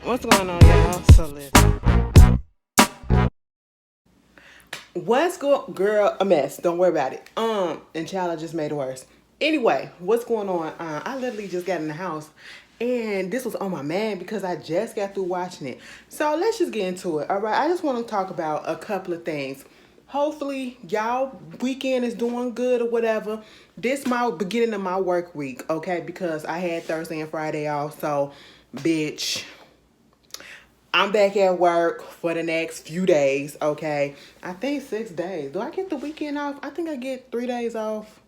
What's going on, y'all? So listen. What's going, girl? A mess. Don't worry about it. And child, I just made it worse. Anyway, what's going on? I literally just got in the house, and this was on my mind because I just got through watching it. So let's just get into it. All right. I just want to talk about a couple of things. Hopefully, y'all weekend is doing good or whatever. This my beginning of my work week, okay? Because I had Thursday and Friday off, so bitch. I'm back at work for the next few days, okay? I think 6 days. Do I get the weekend off? I think I get 3 days off.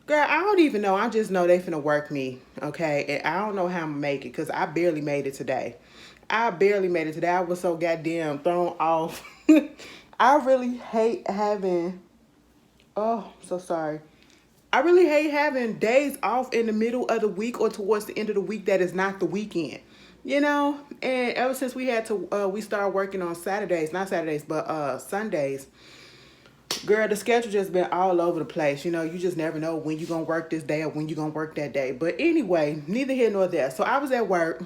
Girl, I don't even know. I just know they finna work me, okay? And I don't know how I'm gonna make it because I barely made it today. I barely made it today. I was so goddamn thrown off. I really hate having, oh, so sorry. I really hate having days off in the middle of the week or towards the end of the week that is not the weekend. You know, and ever since we started working on Saturdays, not Saturdays, but Sundays. Girl, the schedule just been all over the place. You know, you just never know when you're gonna work this day or when you're gonna work that day. But anyway, neither here nor there. So I was at work,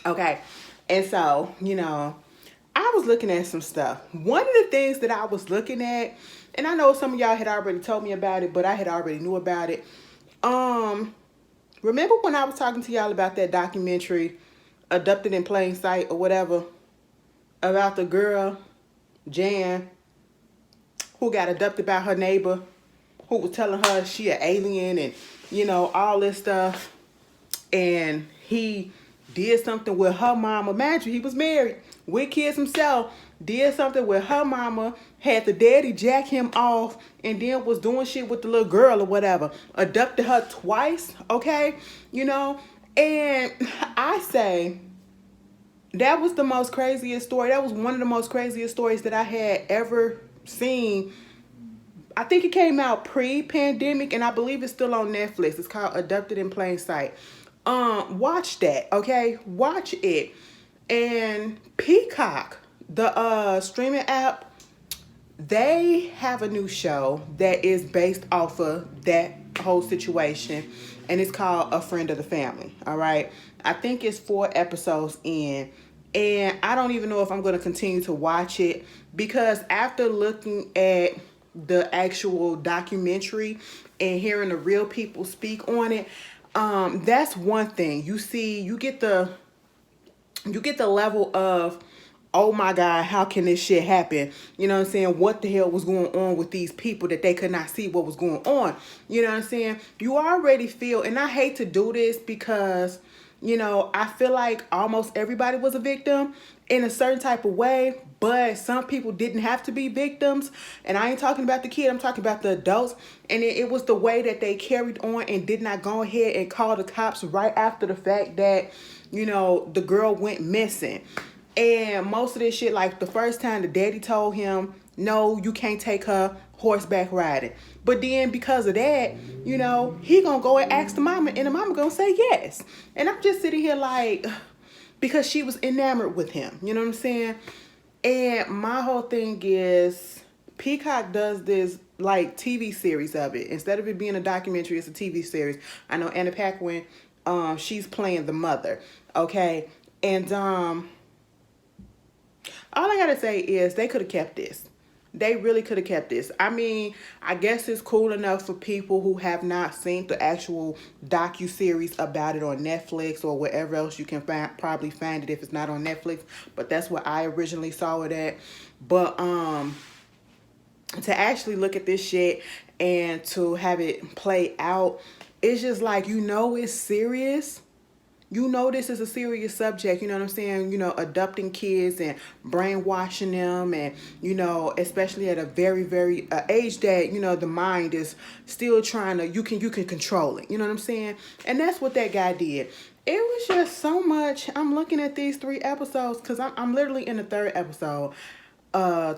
okay, and so I was looking at some stuff. One of the things that I was looking at, and I know some of y'all had already told me about it, but I had already knew about it. Remember when I was talking to y'all about that documentary, Abducted in Plain Sight or whatever, about the girl, Jan, who got abducted by her neighbor, who was telling her she an alien and, all this stuff. And he did something with her mama. Imagine he was married with kids himself. Did something with her mama. Had the daddy jack him off. And then was doing shit with the little girl or whatever. Abducted her twice. Okay. And I say that was the most craziest story. That was one of the most craziest stories that I had ever seen. I think it came out pre-pandemic, and I believe it's still on Netflix. It's called Abducted in Plain Sight. Watch that, okay? Watch it. And Peacock, the streaming app, they have a new show that is based off of that whole situation, and it's called A Friend of the Family. All right, I think it's 4 episodes in, and I don't even know if I'm going to continue to watch it because after looking at the actual documentary and hearing the real people speak on it, that's one thing. You get the level of, oh my God, how can this shit happen? You know what I'm saying? What the hell was going on with these people that they could not see what was going on? You know what I'm saying? You already feel, and I hate to do this because, I feel like almost everybody was a victim in a certain type of way, but some people didn't have to be victims. And I ain't talking about the kid, I'm talking about the adults. And it was the way that they carried on and did not go ahead and call the cops right after the fact that, the girl went missing. And most of this shit, like the first time the daddy told him, no, you can't take her horseback riding. But then because of that, he gonna go and ask the mama, and the mama gonna say yes. And I'm just sitting here like, because she was enamored with him. You know what I'm saying? And my whole thing is, Peacock does this like TV series of it. Instead of it being a documentary, it's a TV series. I know Anna Paquin, she's playing the mother. Okay. And all I gotta say is they could have kept this. They really could have kept this. I mean, I guess it's cool enough for people who have not seen the actual docu-series about it on Netflix or wherever else you can probably find it if it's not on Netflix. But that's where I originally saw it at. But to actually look at this shit and to have it play out, it's just like, it's serious. This is a serious subject, you know what I'm saying? Adopting kids and brainwashing them and, especially at a very, very age that, the mind is still trying to, you can control it. You know what I'm saying? And that's what that guy did. It was just so much. I'm looking at these 3 episodes because I'm literally in the 3rd episode. I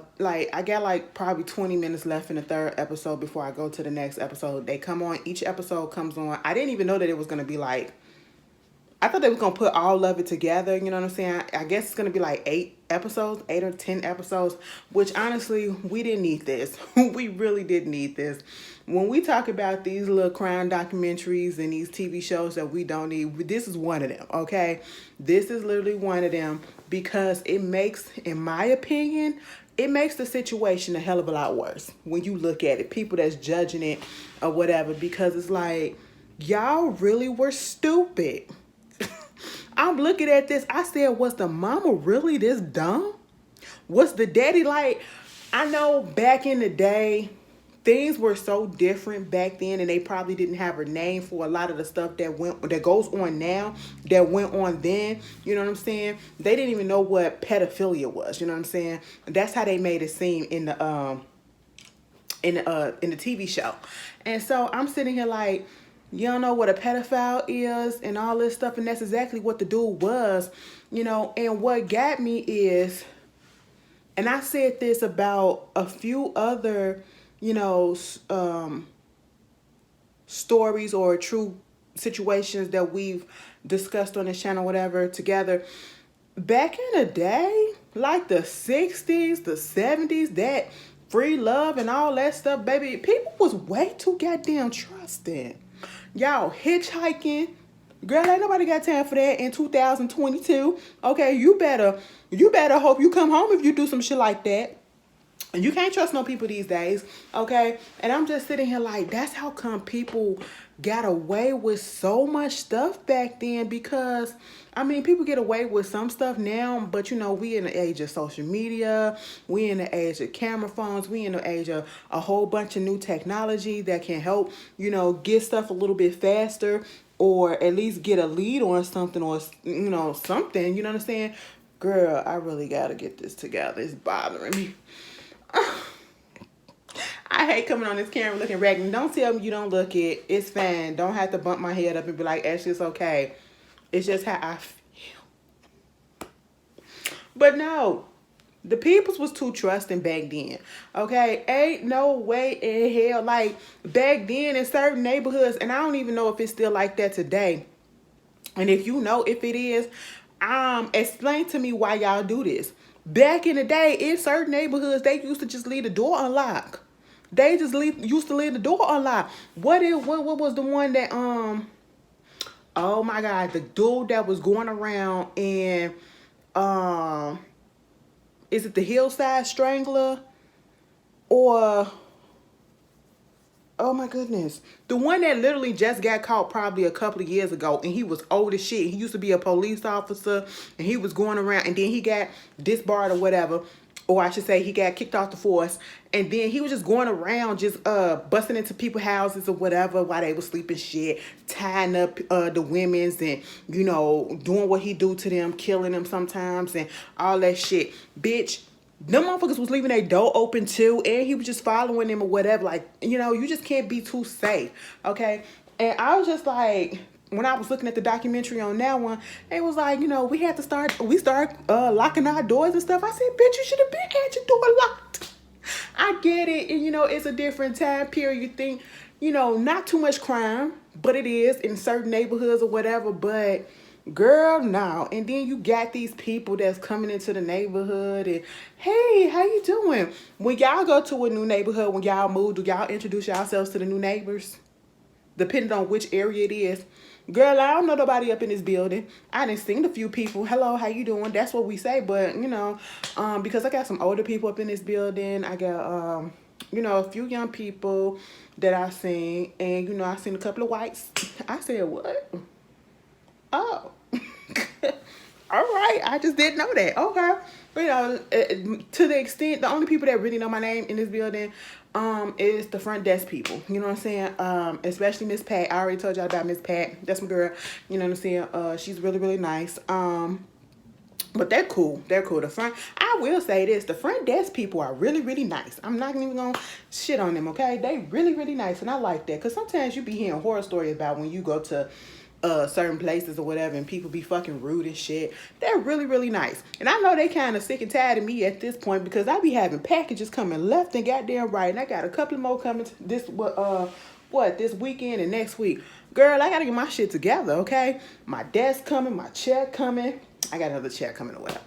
got like probably 20 minutes left in the 3rd episode before I go to the next episode. They come on, each episode comes on. I didn't even know that it was going to be like, I thought they was going to put all of it together, you know what I'm saying? I guess it's going to be like 8 episodes, 8 or 10 episodes, which honestly, we didn't need this. We really did need this. when we talk about these little crime documentaries and these TV shows that we don't need, this is one of them, okay? This is literally one of them because it makes, in my opinion, it makes the situation a hell of a lot worse when you look at it. People that's judging it or whatever, because it's like, y'all really were stupid. I'm looking at this. I said, was the mama really this dumb? Was the daddy like, I know back in the day, things were so different back then, and they probably didn't have a name for a lot of the stuff that goes on now, that went on then. You know what I'm saying? They didn't even know what pedophilia was. You know what I'm saying? That's how they made it seem in the TV show. And so I'm sitting here like, you don't know what a pedophile is and all this stuff, and that's exactly what the dude was, you know. And what got me is, and I said this about a few other, you know, stories or true situations that we've discussed on this channel, whatever, together. Back in the day, like the 60s, the 70s, that free love and all that stuff, baby, people was way too goddamn trusting. Y'all hitchhiking. Girl, ain't nobody got time for that in 2022. Okay, you better hope you come home if you do some shit like that. And you can't trust no people these days, okay? And I'm just sitting here like, that's how come people got away with so much stuff back then. Because, I mean, people get away with some stuff now, but, you know, we in the age of social media. We in the age of camera phones. We in the age of a whole bunch of new technology that can help, you know, get stuff a little bit faster, or at least get a lead on something, or, you know, something, you know what I'm saying? Girl, I really got to get this together. It's bothering me. I hate coming on this camera looking raggedy. Don't tell me you don't look it. It's fine. Don't have to bump my head up and be like, Ashley, it's okay. It's just how I feel. But no, the peoples was too trusting back then. Okay? Ain't no way in hell. Like, back then in certain neighborhoods, and I don't even know if it's still like that today. And if you know if it is, explain to me why y'all do this. Back in the day, in certain neighborhoods, they used to just leave the door unlocked. They just used to leave the door unlocked. What was the one that oh my God, the dude that was going around and is it the Hillside Strangler, or oh my goodness, the one that literally just got caught probably a couple of years ago, and he was old as shit. He used to be a police officer, and he was going around, and then he got disbarred or whatever, or I should say he got kicked off the force, and then he was just going around just busting into people's houses or whatever while they were sleeping shit, tying up the women's, and, you know, doing what he do to them, killing them sometimes and all that shit. Bitch, them motherfuckers was leaving their door open too, and he was just following them or whatever. Like, you know, you just can't be too safe, okay? And I was just like, when I was looking at the documentary on that one, it was like, you know, we start locking our doors and stuff. I said, bitch, you should have been had your door locked. I get it, and, you know, it's a different time period. You think, you know, not too much crime, but it is in certain neighborhoods or whatever, but girl, no. And then you got these people that's coming into the neighborhood and, hey, how you doing? When y'all go to a new neighborhood, when y'all move, do y'all introduce yourselves to the new neighbors? Depending on which area it is. Girl, I don't know nobody up in this building. I done seen a few people. Hello, how you doing? That's what we say. But, you know, because I got some older people up in this building. I got, you know, a few young people that I seen. And, you know, I seen a couple of whites. I said, what? Oh, all right. I just didn't know that. Okay. But, you know, to the extent, the only people that really know my name in this building is the front desk people. You know what I'm saying? Especially Miss Pat. I already told y'all about Miss Pat. That's my girl. You know what I'm saying? She's really, really nice. But they're cool. They're cool. I will say this. The front desk people are really, really nice. I'm not even going to shit on them, okay? They really, really nice. And I like that. Because sometimes you be hearing horror stories about when you go to certain places or whatever, and people be fucking rude and shit. They're really, really nice. And I know they kind of sick and tired of me at this point, because I be having packages coming left and goddamn right. And I got a couple more coming this weekend and next week. Girl, I got to get my shit together, okay? My desk coming, my chair coming. I got another chair coming or whatever.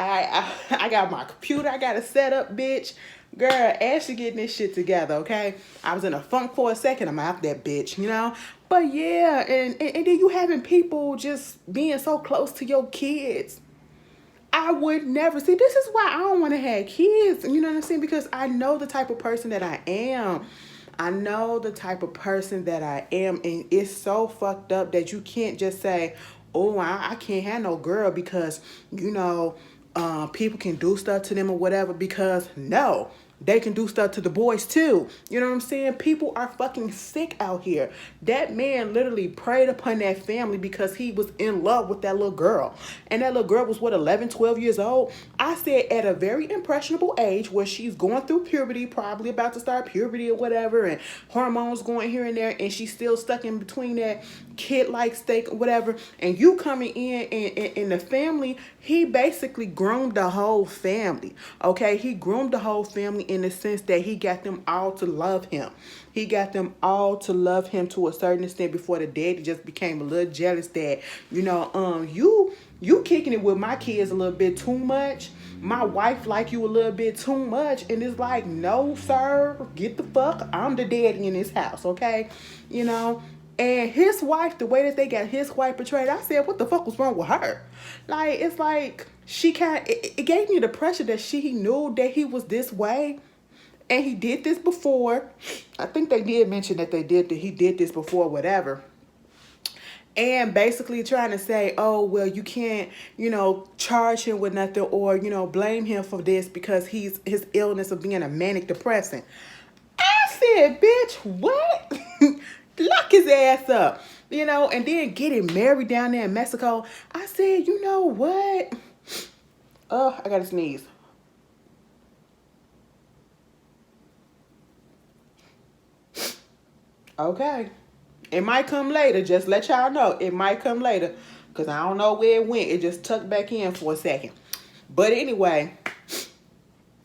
I got my computer. I got it set up, bitch. Girl, Ashley getting this shit together, okay? I was in a funk for a second. I'm out that bitch, you know? But yeah, and then you having people just being so close to your kids. I would never see. This is why I don't want to have kids. You know what I'm saying? Because I know the type of person that I am. I know the type of person that I am, and it's so fucked up that you can't just say, "Oh, I can't have no girl," because you know, people can do stuff to them or whatever. Because no, they can do stuff to the boys too. You know what I'm saying? People are fucking sick out here. That man literally preyed upon that family because he was in love with that little girl. And that little girl was, what, 11, 12 years old? I said at a very impressionable age where she's going through puberty, probably about to start puberty or whatever, and hormones going here and there, and she's still stuck in between that kid-like state or whatever. And you coming in the family, he basically groomed the whole family. Okay? He groomed the whole family in the sense that he got them all to love him. He got them all to love him to a certain extent before the daddy just became a little jealous that, you know, you kicking it with my kids a little bit too much. My wife like you a little bit too much. And it's like, no, sir, get the fuck. I'm the daddy in this house, okay? You know? And his wife, the way that they got his wife portrayed, I said, what the fuck was wrong with her? Like, it's like, she can't, it gave me the pressure that she knew that he was this way. And he did this before. I think they did mention that he did this before, whatever. And basically trying to say, oh, well, you can't, you know, charge him with nothing or, you know, blame him for this because his illness of being a manic depressant. I said, bitch, what? Lock his ass up, you know, and then getting married down there in Mexico. I said, you know what? Oh, I gotta sneeze. Okay. It might come later. Just let y'all know. It might come later. Because I don't know where it went. It just tucked back in for a second. But anyway,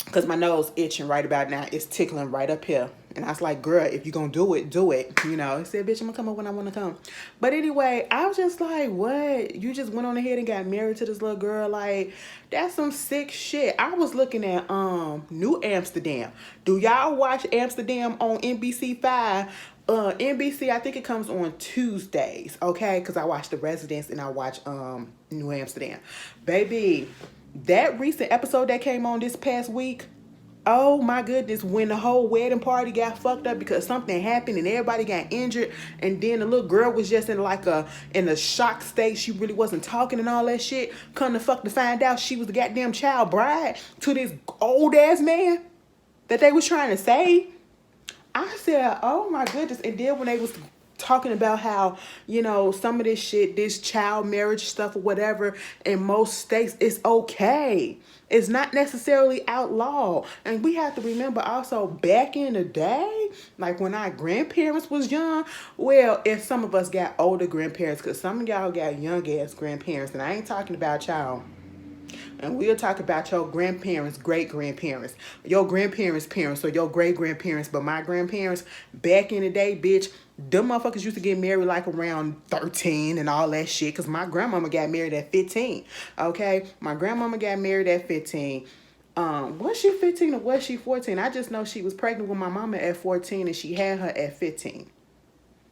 because my nose itching right about now. It's tickling right up here. And I was like, girl, if you're going to do it, do it. You know, I said, bitch, I'm going to come up when I want to come. But anyway, I was just like, what? You just went on ahead and got married to this little girl? Like, that's some sick shit. I was looking at New Amsterdam. Do y'all watch Amsterdam on NBC5? NBC, I think it comes on Tuesdays, okay? Because I watch The Residence and I watch New Amsterdam. Baby, that recent episode that came on this past week, oh my goodness, when the whole wedding party got fucked up because something happened and everybody got injured, and then the little girl was just in a shock state. She really wasn't talking and all that shit. Come to find out she was the goddamn child bride to this old ass man that they was trying to save. I said, oh my goodness. And then when they was talking about how, you know, some of this shit, this child marriage stuff or whatever, in most states, it's okay. It's not necessarily outlawed. And we have to remember also back in the day, like when our grandparents was young, well, if some of us got older grandparents, because some of y'all got young ass grandparents, and I ain't talking about y'all. And we'll talk about your grandparents, great-grandparents, your grandparents' parents, or your great-grandparents. But my grandparents, back in the day, bitch, them motherfuckers used to get married like around 13 and all that shit. Because my grandmama got married at 15, okay? My grandmama got married at 15. Was she 15 or was she 14? I just know she was pregnant with my mama at 14 and she had her at 15.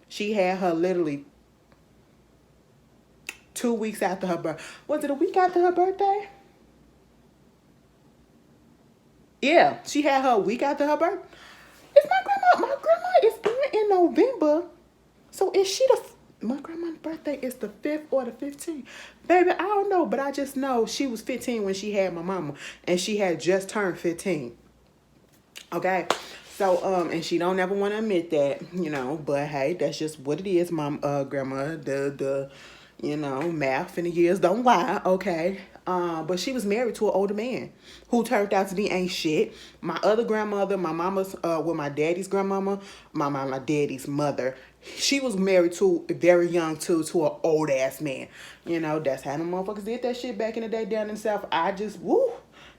She had her literally 2 weeks after her birth. Was it a week after her birthday? Yeah, she had her a week after her birth. It's my grandma is born in November. So is she my grandma's birthday is the 5th or the 15th. Baby, I don't know, but I just know she was 15 when she had my mama. And she had just turned 15. Okay? So, and she don't ever want to admit that, you know, but hey, that's just what it is, grandma, you know, math and the years don't lie, okay? But she was married to an older man who turned out to be ain't shit. My other grandmother, my mama's, my daddy's grandmama, my daddy's mother, she was married to very young to an old ass man. You know, that's how the motherfuckers did that shit back in the day down in the South. I just, woo,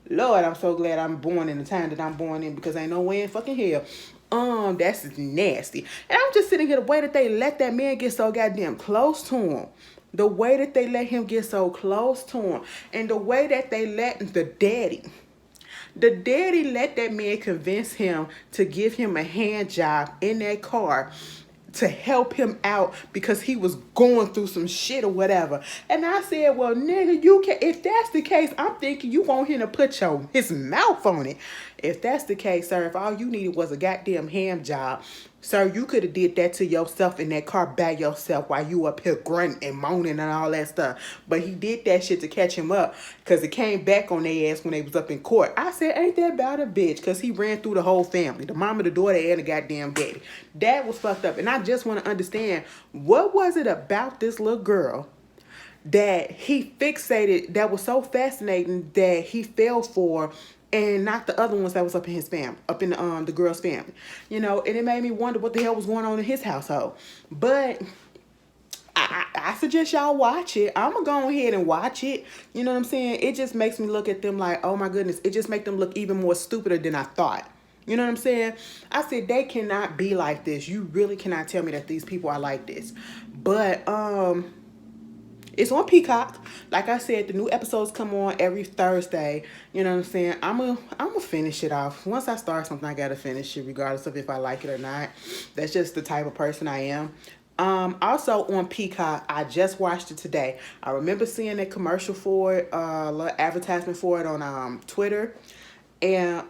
Lord, I'm so glad I'm born in the time that I'm born in because ain't no way in fucking hell. That's nasty. And I'm just sitting here the way that they let that man get so goddamn close to him. The way that they let him get so close to him, and the way that they let the daddy let that man convince him to give him a hand job in that car to help him out because he was going through some shit or whatever. And I said, well, nigga, you can, if that's the case, I'm thinking you want him to put his mouth on it. If that's the case, sir, if all you needed was a goddamn hand job, sir, you could have did that to yourself in that car by yourself while you up here grunting and moaning and all that stuff. But he did that shit to catch him up because it came back on their ass when they was up in court. I said, ain't that about a bitch? Because he ran through the whole family, the mama, the daughter, and the goddamn daddy. That was fucked up. And I just want to understand, what was it about this little girl that he fixated, that was so fascinating that he fell for, and not the other ones that was up in his family, up in the girl's family, and it made me wonder what the hell was going on in his household. But I suggest y'all watch it. I'm gonna go ahead and watch it. You know what I'm saying? It just makes me look at them like, oh my goodness, it just makes them look even more stupider than I thought. You know what I'm saying? I said, they cannot be like this. You really cannot tell me that these people are like this. But it's on Peacock. Like I said, the new episodes come on every Thursday. You know what I'm saying? I'm gonna finish it off. Once I start something, I gotta finish it, regardless of if I like it or not. That's just the type of person I am. Also on Peacock, I just watched it today. I remember seeing a commercial for it, a little advertisement for it on Twitter, and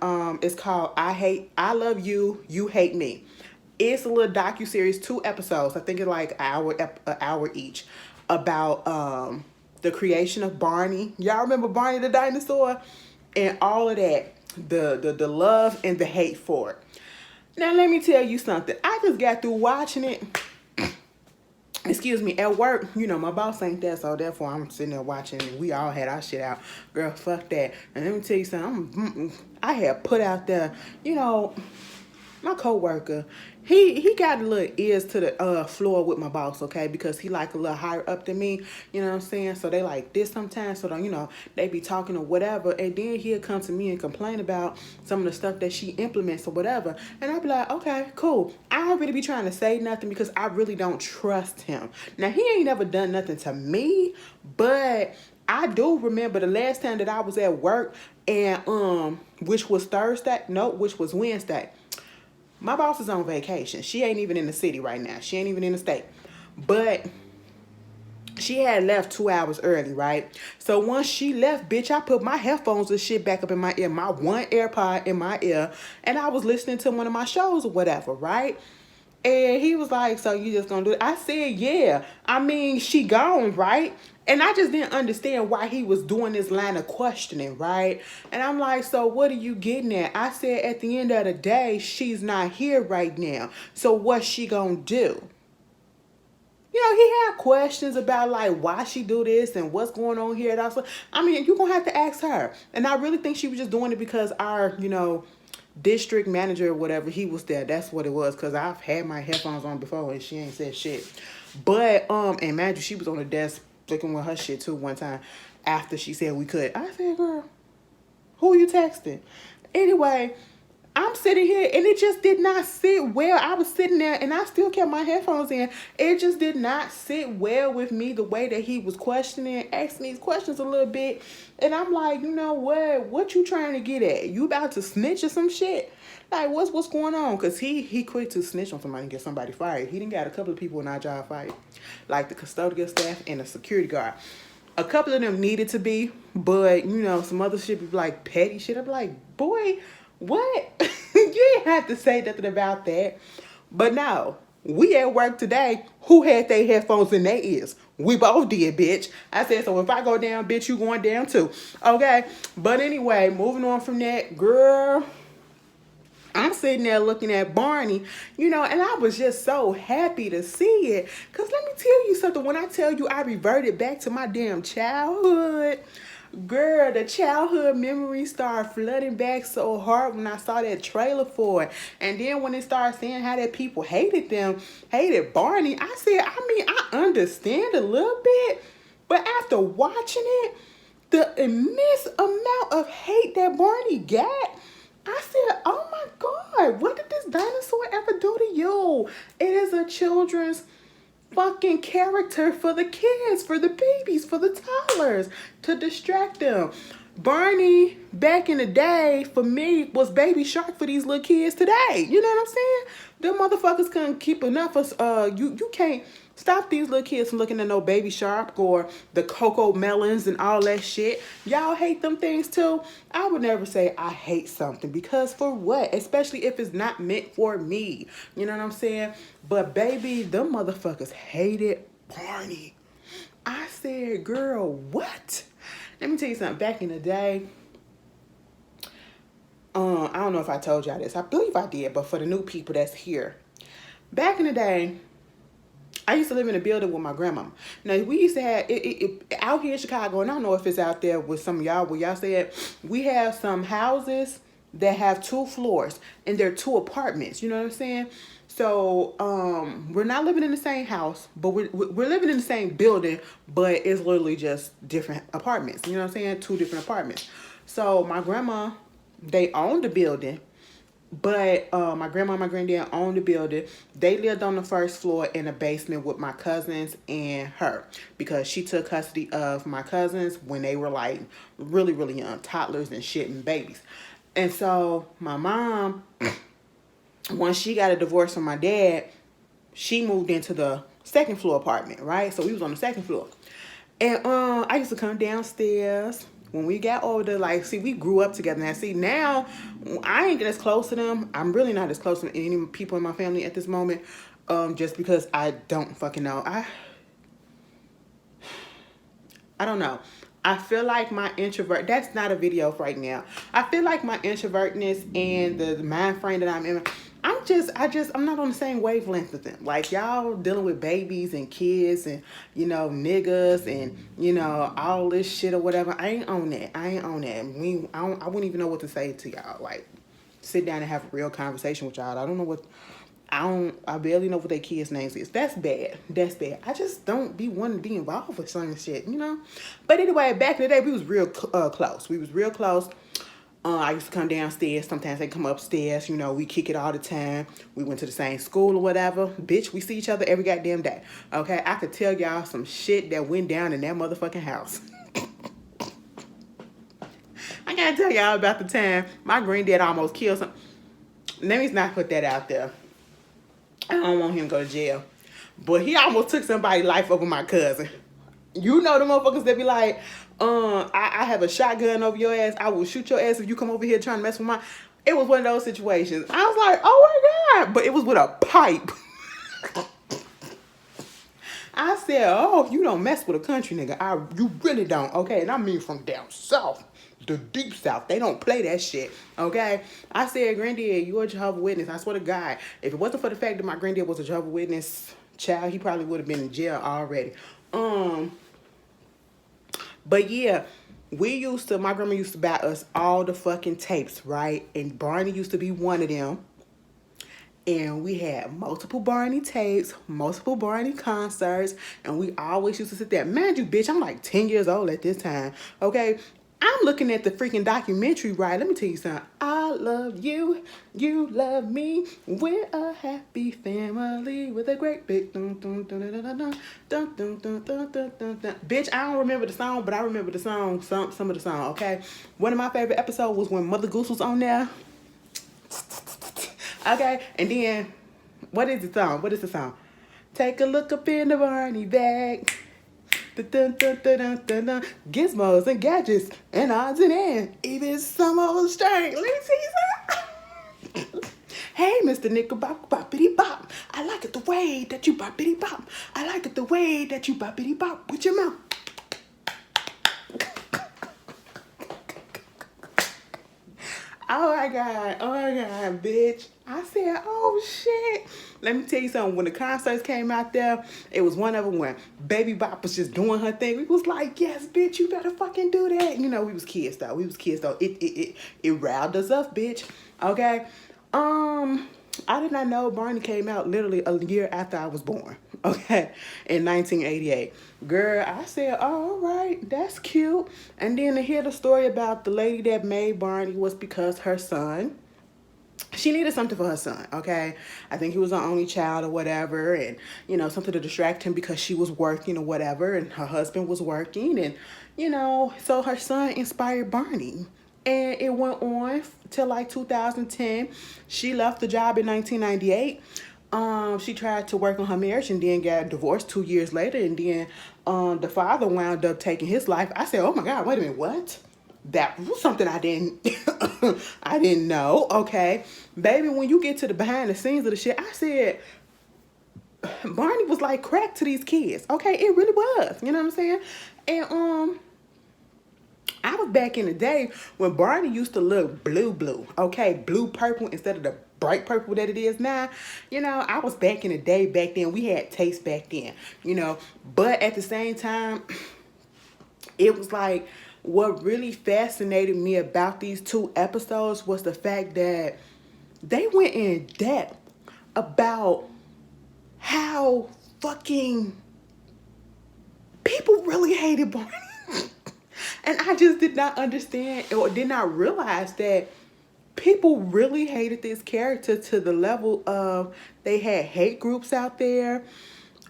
it's called I Love You, You Hate Me. It's a little docu-series, 2 episodes. I think it's like an hour each, about the creation of Barney. Y'all remember Barney the dinosaur? And all of that. The love and the hate for it. Now let me tell you something. I just got through watching it. Excuse me, at work, my boss ain't there, so therefore I'm sitting there watching, and we all had our shit out. Girl, fuck that. And let me tell you something, I had put out there, my coworker, he got a little ears to the floor with my boss, okay, because he like a little higher up than me, you know what I'm saying? So they like this sometimes, so they be talking or whatever, and then he'll come to me and complain about some of the stuff that she implements or whatever, and I'll be like, okay, cool. I don't really be trying to say nothing because I really don't trust him. Now, he ain't never done nothing to me, but I do remember the last time that I was at work, and which was Wednesday. My boss is on vacation. She ain't even in the city right now. She ain't even in the state. But she had left 2 hours early, right? So once she left, bitch, I put my headphones and shit back up in my ear, my one AirPod in my ear, and I was listening to one of my shows or whatever, right? And he was like, so you just gonna do it? I said, yeah. I mean, she gone, right? And I just didn't understand why he was doing this line of questioning, right? And I'm like, so what are you getting at? I said, at the end of the day, she's not here right now. So what's she gonna do? He had questions about like why she do this and what's going on here. And also, I mean, you're gonna have to ask her. And I really think she was just doing it because our, district manager or whatever, he was there. That's what it was, because I've had my headphones on before and she ain't said shit. But and imagine she was on the desk flicking with her shit too one time after she said we could. I said, girl, who you texting? Anyway, I'm sitting here and it just did not sit well. I was sitting there and I still kept my headphones in. It just did not sit well with me, the way that he was questioning, asking these questions a little bit. And I'm like, you know what? What you trying to get at? You about to snitch or some shit? Like, what's going on? Because he quit to snitch on somebody and get somebody fired. He done got a couple of people in our job fired. Like the custodial staff and the security guard. A couple of them needed to be, but, some other shit be like petty shit. I'm like, boy, what? You ain't have to say nothing about that. But no, we at work today. Who had their headphones in their ears? We both did, bitch. I said, so if I go down, bitch, you going down too. Okay? But anyway, moving on from that, girl, I'm sitting there looking at Barney, and I was just so happy to see it. Because let me tell you something. When I tell you I reverted back to my damn childhood, girl, the childhood memories started flooding back so hard when I saw that trailer for it. And then when it started saying how that people hated Barney, I said, I understand a little bit. But after watching it, the immense amount of hate that Barney got, I said, oh my God, what did this dinosaur ever do to you? It is a children's fucking character for the kids, for the babies, for the toddlers, to distract them. Barney, back in the day, for me, was Baby Shark for these little kids today. You know what I'm saying? Them motherfuckers couldn't keep enough of, you can't stop these little kids from looking at no Baby Shark or the Cocoa Melons and all that shit. Y'all hate them things too? I would never say I hate something, because for what? Especially if it's not meant for me. You know what I'm saying? But baby, them motherfuckers hated Barney. I said, girl, what? Let me tell you something. Back in the day, I don't know if I told y'all this. I believe I did, but for the new people that's here. Back in the day, I used to live in a building with my grandma. Now, we used to have, out here in Chicago, and I don't know if it's out there with some of y'all, where y'all said, we have some houses that have 2 floors, and they're 2 apartments. You know what I'm saying? So, we're not living in the same house, but we're living in the same building, but it's literally just different apartments. You know what I'm saying? 2 different apartments. So, my grandma, they owned the building, but my grandma and my granddad owned the building. They lived on the first floor in the basement with my cousins and her, because she took custody of my cousins when they were like really, really young, toddlers and shit and babies. And so my mom, once she got a divorce from my dad, she moved into the 2nd floor apartment, right? So we was on the 2nd floor. And I used to come downstairs when we got older. Like, see, we grew up together. Now, see, now I ain't as close to them. I'm really not as close to any people in my family at this moment, just because I don't fucking know. I don't know. I feel like my introvert, that's not a video for right now. I feel like my introvertness and the mind frame that I'm in, I'm not on the same wavelength with them. Like, y'all dealing with babies and kids and, you know, niggas and, you know, all this shit or whatever. I ain't on that. I wouldn't even know what to say to y'all. Like, sit down and have a real conversation with y'all. I barely know what their kids' names is. That's bad. That's bad. I just don't be wanting to be involved with some shit, you know? But anyway, back in the day, we was real close. We was real close. I used to come downstairs. Sometimes they come upstairs. You know, we kick it all the time. We went to the same school or whatever. Bitch, we see each other every goddamn day. Okay? I could tell y'all some shit that went down in that motherfucking house. I gotta tell y'all about the time my granddad almost killed some. Let me not put that out there. I don't want him to go to jail. But he almost took somebody's life over my cousin. You know the motherfuckers that be like, I have a shotgun over your ass. I will shoot your ass if you come over here trying to mess with mine. It was one of those situations. I was like, oh my God. But it was with a pipe. I said, oh, you don't mess with a country nigga. You really don't, okay? And I mean from down south. The deep south. They don't play that shit, okay? I said, granddad, you a Jehovah's Witness. I swear to God, if it wasn't for the fact that my granddad was a Jehovah's Witness child, he probably would have been in jail already. But yeah, my grandma used to buy us all the fucking tapes, right? And Barney used to be one of them. And we had multiple Barney tapes, multiple Barney concerts, and we always used to sit there. Mind you, bitch, I'm like 10 years old at this time, okay? I'm looking at the freaking documentary, right? Let me tell you something. I love you, you love me. We're a happy family with a great big dun dun dun dun dun dun dun dun dun dun dun dun. Bitch, I don't remember the song, but I remember the song, some of the song, okay? One of my favorite episodes was when Mother Goose was on there. Okay, and then, what is the song? What is the song? Take a look up in the Barney bag. Dun, dun, dun, dun, dun, dun, dun. Gizmos and gadgets and odds and ends. Even some old string. Let me see something. Hey, Mr. Nickel Bop, boppity bop. I like it the way that you boppity bop. I like it the way that you boppity bop with your mouth. Oh my God, bitch. I said, oh shit. Let me tell you something. When the concerts came out there, it was one of them when Baby Bop was just doing her thing. We was like, yes, bitch, you better fucking do that. You know, we was kids though. It riled us up, bitch. Okay. I did not know Barney came out literally a year after I was born. Okay, in 1988. Girl, I said, oh, all right, that's cute. And then to hear the story about the lady that made Barney was because her son, she needed something for her son, okay? I think he was her only child or whatever, and, you know, something to distract him because she was working or whatever, and her husband was working, and, you know, so her son inspired Barney. And it went on till like 2010. She left the job in 1998. She tried to work on her marriage and then got divorced 2 years later, and then the father wound up taking his life. I said, oh my God, wait a minute, what? That was something I didn't I didn't know. Okay. Baby, when you get to the behind the scenes of the shit, I said Barney was like crack to these kids. Okay, it really was. You know what I'm saying? And I was back in the day when Barney used to look blue, okay, blue purple instead of the bright purple that it is now. You know, I was back in the day back then. We had taste back then, you know, but at the same time, it was like what really fascinated me about these 2 episodes was the fact that they went in depth about how fucking people really hated Barney. And I just did not understand or did not realize that people really hated this character to the level of they had hate groups out there.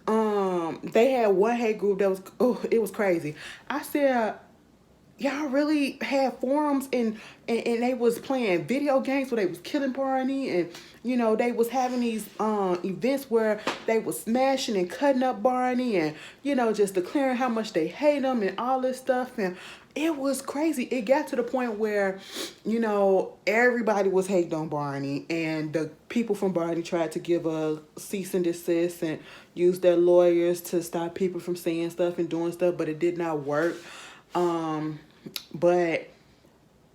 They had one hate group that was, oh, it was crazy. I said, y'all really had forums and they was playing video games where they was killing Barney, and you know they was having these events where they was smashing and cutting up Barney, and you know just declaring how much they hate him and all this stuff. And it was crazy. It got to the point where, you know, everybody was hating on Barney, and the people from Barney tried to give a cease and desist and use their lawyers to stop people from saying stuff and doing stuff, but it did not work. But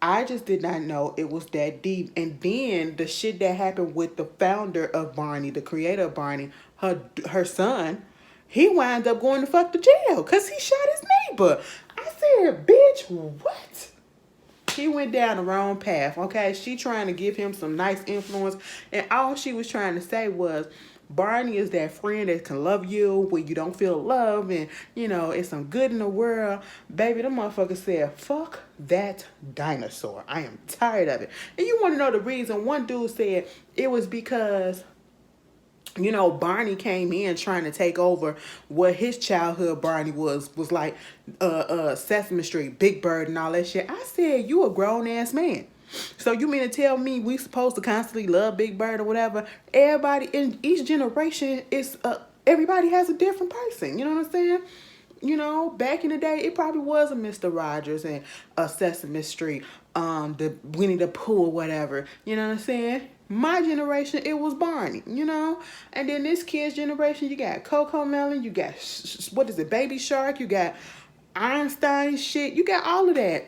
I just did not know it was that deep. And then the shit that happened with the founder of Barney, the creator of Barney, her son, he wound up going to fuck the jail because he shot his neighbor. I said, bitch, what? He went down the wrong path, okay? She trying to give him some nice influence, and all she was trying to say was, Barney is that friend that can love you when you don't feel love, and, you know, it's some good in the world. Baby, the motherfucker said, fuck that dinosaur. I am tired of it. And you want to know the reason? One dude said it was because, you know, Barney came in trying to take over what his childhood Barney was like Sesame Street, Big Bird and all that shit. I said, you a grown ass man. So you mean to tell me we supposed to constantly love Big Bird or whatever? Everybody in each generation is everybody has a different person. You know what I'm saying? You know, back in the day, it probably was a Mr. Rogers and a Sesame Street, the Winnie the Pooh or whatever. You know what I'm saying? My generation, it was Barney, you know? And then this kid's generation, you got Coco Melon, you got, what is it, Baby Shark, you got Einstein shit, you got all of that.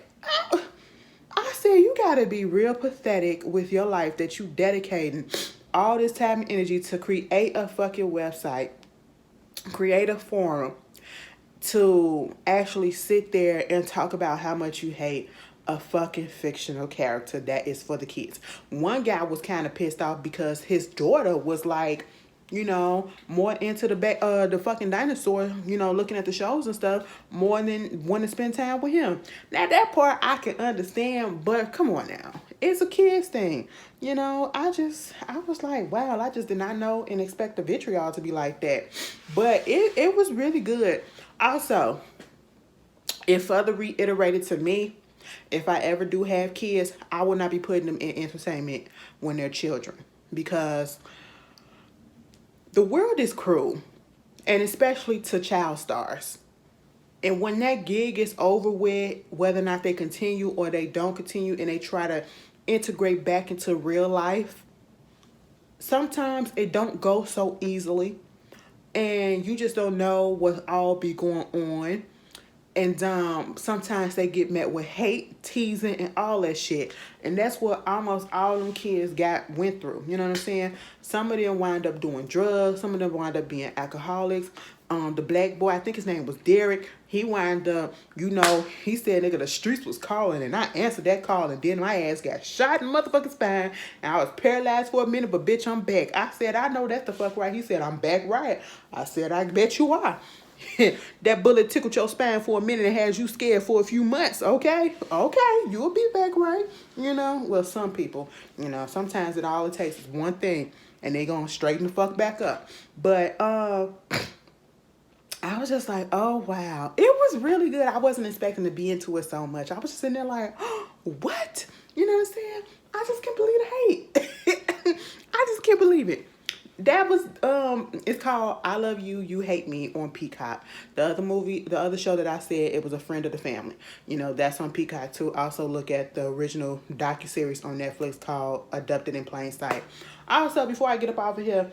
I said, you gotta be real pathetic with your life that you dedicating all this time and energy to create a fucking website, create a forum, to actually sit there and talk about how much you hate a fucking fictional character that is for the kids. One guy was kind of pissed off because his daughter was like, you know, more into the fucking dinosaur, you know, looking at the shows and stuff more than want to spend time with him. Now that part I can understand, but come on now, it's a kid's thing, you know. I was like, wow, I just did not know and expect the vitriol to be like that, but it was really good. Also, it further reiterated to me, if I ever do have kids, I will not be putting them in entertainment when they're children, because the world is cruel, and especially to child stars. And when that gig is over with, whether or not they continue or they don't continue and they try to integrate back into real life, sometimes it don't go so easily, and you just don't know what all be going on. And sometimes they get met with hate, teasing, and all that shit. And that's what almost all them kids went through. You know what I'm saying? Some of them wind up doing drugs. Some of them wind up being alcoholics. The black boy, I think his name was Derek, he wind up, you know, he said, nigga, the streets was calling, and I answered that call, and then my ass got shot in the motherfucking spine, and I was paralyzed for a minute, but bitch, I'm back. I said, I know that's the fuck right. He said, I'm back right. I said, I bet you are. That bullet tickled your spine for a minute and had you scared for a few months. Okay, you'll be back right. Well, some people, sometimes all it takes is one thing, and they gonna straighten the fuck back up. But I was just like, oh wow, it was really good. I wasn't expecting to be into it so much. I was just sitting there like, oh, what? You know what I'm saying? I just can't believe the hate. I just can't believe it. That was it's called I Love You, You Hate Me on Peacock. The other show that I said, it was A Friend of the Family. That's on Peacock too. Also look at the original docu-series on Netflix called Abducted in Plain Sight. Also, before I get up off of here,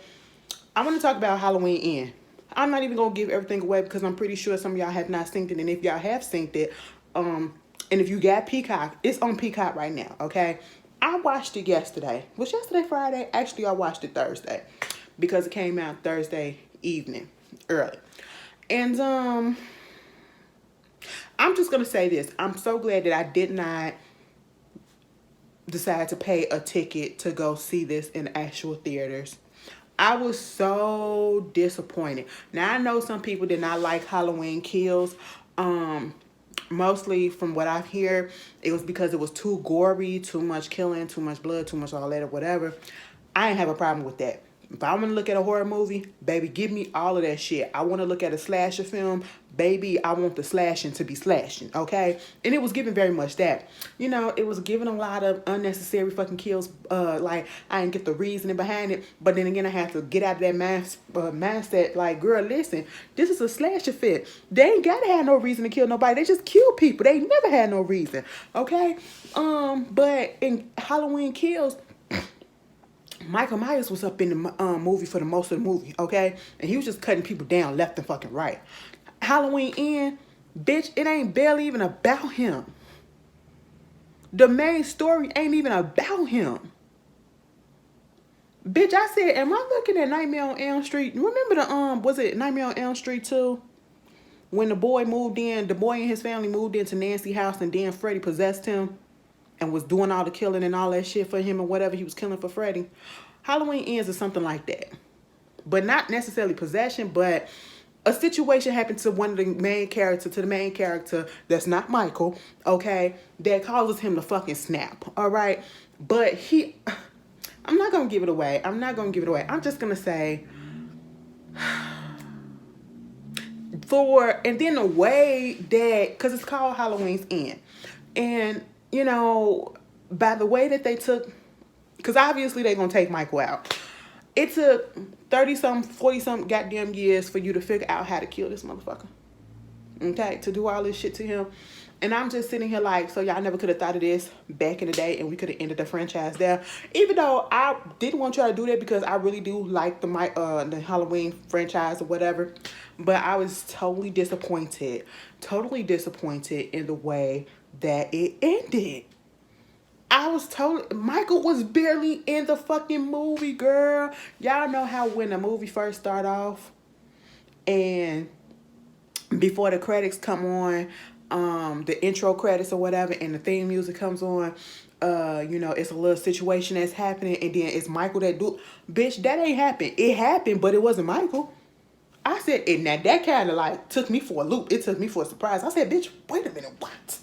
I want to talk about Halloween End. I'm not even gonna give everything away because I'm pretty sure some of y'all have not synced it, and if y'all have synced it, and if you got Peacock, it's on Peacock right now. Okay, I watched it yesterday. Was yesterday Friday? Actually, I watched it Thursday because it came out Thursday evening early, and I'm just gonna say this: I'm so glad that I did not decide to pay a ticket to go see this in actual theaters. I was so disappointed. Now, I know some people did not like Halloween Kills. Mostly from what I hear, it was because it was too gory, too much killing, too much blood, too much all that or whatever. I ain't have a problem with that. If I want to look at a horror movie, baby, give me all of that shit. I want to look at a slasher film, baby, I want the slashing to be slashing, okay? And it was giving very much that. It was giving a lot of unnecessary fucking kills. Like, I didn't get the reasoning behind it. But then again, I had to get out of that mindset. Like, girl, listen, this is a slasher fit. They ain't got to have no reason to kill nobody. They just kill people. They never had no reason, okay? But in Halloween Kills, Michael Myers was up in the movie for the most of the movie, okay? And he was just cutting people down left and fucking right. Halloween End, bitch, it ain't barely even about him. The main story ain't even about him. Bitch, I said, am I looking at Nightmare on Elm Street? Remember was it Nightmare on Elm Street 2? When the boy and his family moved into Nancy's house and then Freddy possessed him and was doing all the killing and all that shit for him or whatever he was killing for Freddy. Halloween Ends is something like that. But not necessarily possession, but a situation happened to the main character that's not Michael, okay, that causes him to fucking snap, all right? But I'm not going to give it away. I'm just going to say, and then the way that, because it's called Halloween's End. And, by the way that they took, because obviously they're going to take Michael out. It took 30-something, 40-something goddamn years for you to figure out how to kill this motherfucker. Okay? To do all this shit to him. And I'm just sitting here like, so y'all never could have thought of this back in the day and we could have ended the franchise there. Even though I didn't want y'all to do that because I really do like the Halloween franchise or whatever. But I was totally disappointed in the way that it ended. Michael was barely in the fucking movie, girl. Y'all know how when a movie first start off and before the credits come on, the intro credits or whatever, and the theme music comes on, it's a little situation that's happening, and then it's Michael that do. Bitch, that ain't happened. It happened, but it wasn't Michael. I said, and now that kind of like took me for a loop. It took me for a surprise. I said, bitch, wait a minute, what?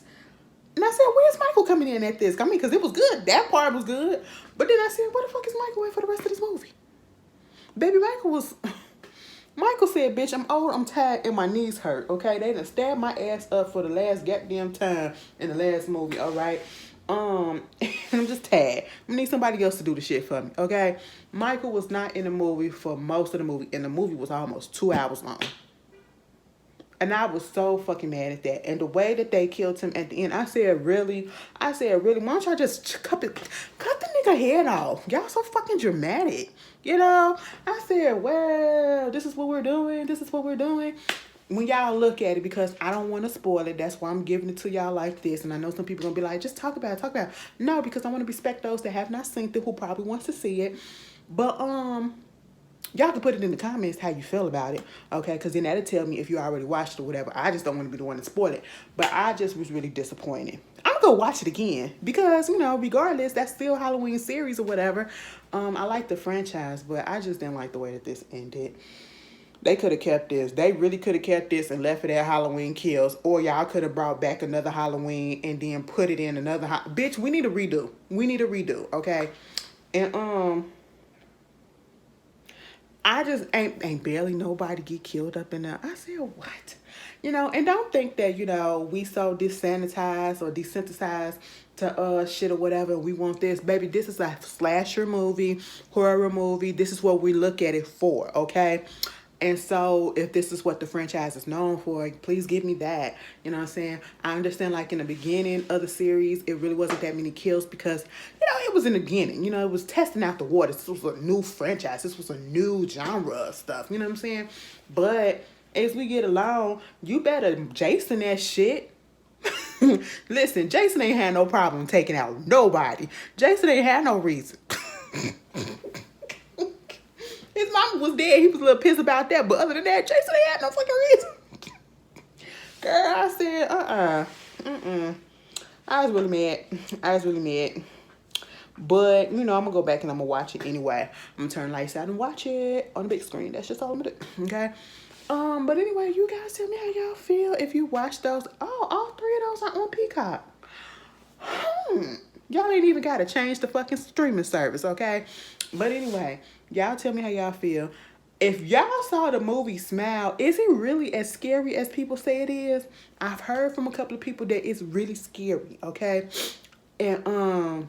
And I said, where's Michael coming in at this? I mean, because it was good. That part was good. But then I said, where the fuck is Michael at for the rest of this movie? Baby, Michael said, bitch, I'm old, I'm tired, and my knees hurt, okay? They done stabbed my ass up for the last goddamn time in the last movie, all right? And I'm just tired. I need somebody else to do the shit for me, okay? Michael was not in the movie for most of the movie, and the movie was almost 2 hours long. And I was so fucking mad at that. And the way that they killed him at the end, I said, really? Why don't y'all just cut the nigga head off? Y'all so fucking dramatic. I said, well, this is what we're doing. When y'all look at it, because I don't want to spoil it, that's why I'm giving it to y'all like this. And I know some people are going to be like, just talk about it. No, because I want to respect those that have not seen it, who probably wants to see it. But, y'all can put it in the comments how you feel about it, okay? Because then that'll tell me if you already watched it or whatever. I just don't want to be the one to spoil it. But I just was really disappointed. I'm going to go watch it again because, regardless, that's still Halloween series or whatever. I like the franchise, but I just didn't like the way that this ended. They could have kept this. They really could have kept this and left it at Halloween Kills. Or y'all could have brought back another Halloween and then put it in another. Bitch, we need a redo. We need a redo, okay? And I just ain't barely nobody get killed up in there. I said, what? You know, and don't think that, you know, we so desanitized or desensitized to shit or whatever. We want this. Baby, this is a slasher movie, horror movie. This is what we look at it for, okay? And so if this is what the franchise is known for, please give me that. You know what I'm saying? I understand, like, in the beginning of the series, it really wasn't that many kills because, you know, it was in the beginning. You know, it was testing out the water. This was a new franchise. This was a new genre of stuff. You know what I'm saying? But as we get along, you better Jason that shit. Listen, Jason ain't had no problem taking out nobody. Jason ain't had no reason. His mama was dead. He was a little pissed about that. But other than that, Jason ain't had no fucking reason. Girl, I said, I was really mad. But, you know, I'm going to go back and I'm going to watch it anyway. I'm going to turn lights out and watch it on the big screen. That's just all I'm going to do. Okay? But anyway, you guys tell me how y'all feel if you watch those. Oh, all three of those are on Peacock. Y'all ain't even got to change the fucking streaming service, okay? But anyway, y'all tell me how y'all feel. If y'all saw the movie Smile, is it really as scary as people say it is? I've heard from a couple of people that it's really scary, okay? And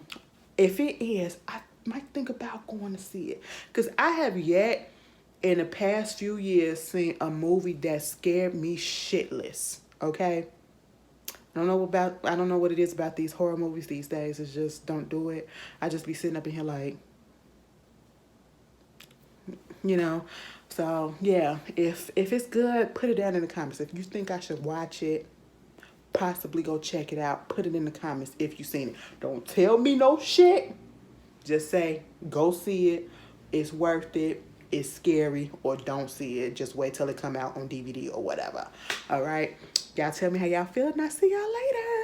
if it is, I might think about going to see it. Because I have yet, in the past few years, seen a movie that scared me shitless, okay? I don't know what it is about these horror movies these days. It's just, don't do it. I just be sitting up in here like, you know. So yeah, if it's good, put it down in the comments. If you think I should watch it, possibly go check it out, put it in the comments if you've seen it. Don't tell me no shit. Just say, go see it. It's worth it. It's scary, or don't see it. Just wait till it come out on DVD or whatever. All right. Y'all tell me how y'all feel, and I'll see y'all later.